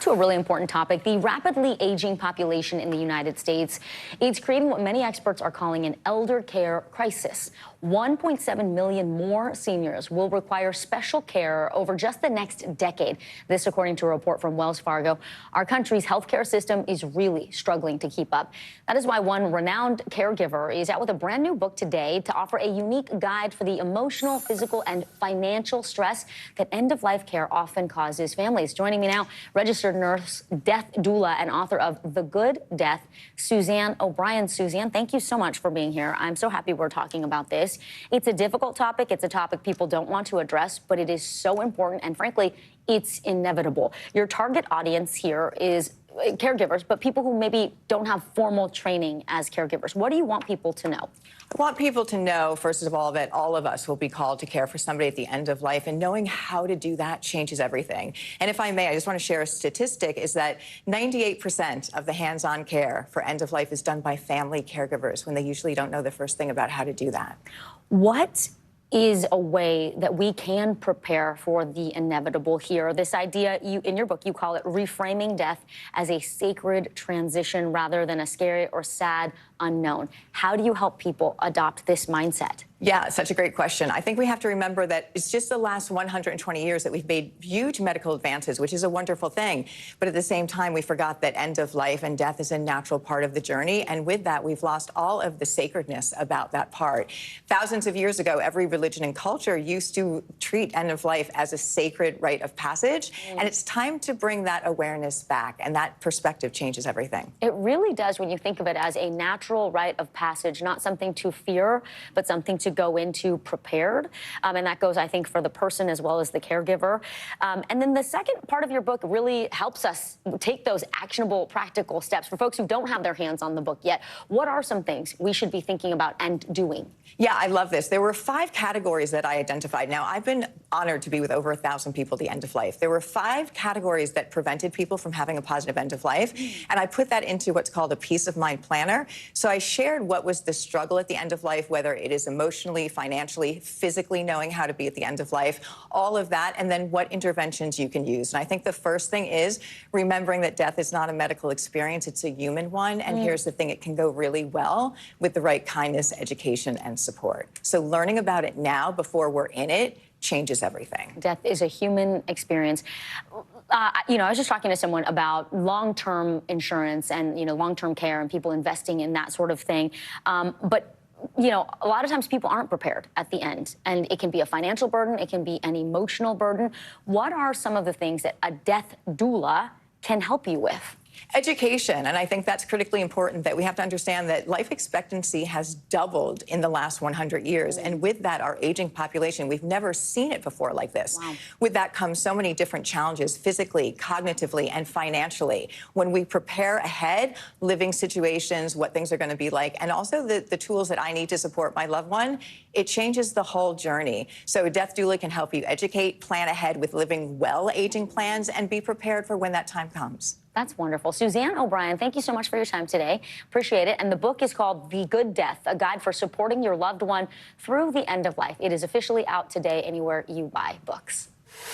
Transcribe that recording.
to a really important topic, the rapidly aging population in the United States. It's creating what many experts are calling an elder care crisis. 1.7 million more seniors will require special care over just the next decade. This, according to a report from Wells Fargo. Our country's healthcare system is really struggling to keep up. That is why one renowned caregiver is out with a brand new book today to offer a unique guide for the emotional, physical, and financial stress that end-of-life care often causes families. Joining me now, registered nurse, death doula, and author of The Good Death, Suzanne O'Brien. Suzanne, thank you so much for being here. I'm so happy we're talking about this. It's a difficult topic. It's a topic people don't want to address, but it is so important, and frankly, it's inevitable. Your target audience here is caregivers, but people who maybe don't have formal training as caregivers. What do you want people to know? I want people to know, first of all, that all of us will be called to care for somebody at the end of life, and knowing how to do that changes everything. And if I may, I just want to share a statistic, is that 98% of the hands-on care for end of life is done by family caregivers when they usually don't know the first thing about how to do that. What is a way that we can prepare for the inevitable here? This idea, in your book, you call it reframing death as a sacred transition rather than a scary or sad unknown. How do you help people adopt this mindset? Yeah, such a great question. I think we have to remember that it's just the last 120 years that we've made huge medical advances, which is a wonderful thing. But at the same time, we forgot that end of life and death is a natural part of the journey. And with that, we've lost all of the sacredness about that part. Thousands of years ago, every religion and culture used to treat end of life as a sacred rite of passage. And it's time to bring that awareness back. And that perspective changes everything. It really does when you think of it as a natural rite of passage, not something to fear, but something to go into prepared. And that goes, I think, for the person as well as the caregiver. And then the second part of your book really helps us take those actionable, practical steps. For folks who don't have their hands on the book yet, what are some things we should be thinking about and doing? Yeah, I love this. There were 5 categories that I identified. Now, I've been honored to be with over 1,000 people at the end of life. There were 5 categories that prevented people from having a positive end of life. And I put that into what's called a peace of mind planner. So I shared what was the struggle at the end of life, whether it is emotionally, financially, physically knowing how to be at the end of life, all of that, and then what interventions you can use. And I think the first thing is remembering that death is not a medical experience, it's a human one. And here's the thing, it can go really well with the right kindness, education, and support. So learning about it now before we're in it changes everything. Death is a human experience. I was just talking to someone about long-term insurance and, long-term care and people investing in that sort of thing. But a lot of times people aren't prepared at the end, and it can be a financial burden, it can be an emotional burden. What are some of the things that a death doula can help you with? Education, and I think that's critically important, that we have to understand that life expectancy has doubled in the last 100 years. And with that, our aging population, we've never seen it before like this. Wow. With that comes so many different challenges, physically, cognitively, and financially. When we prepare ahead, living situations, what things are going to be like, and also the tools that I need to support my loved one, it changes the whole journey. So a death doula can help you educate, plan ahead with living well aging plans, and be prepared for when that time comes. That's wonderful. Suzanne O'Brien, thank you so much for your time today. Appreciate it. And the book is called The Good Death, a guide for supporting your loved one through the end of life. It is officially out today anywhere you buy books.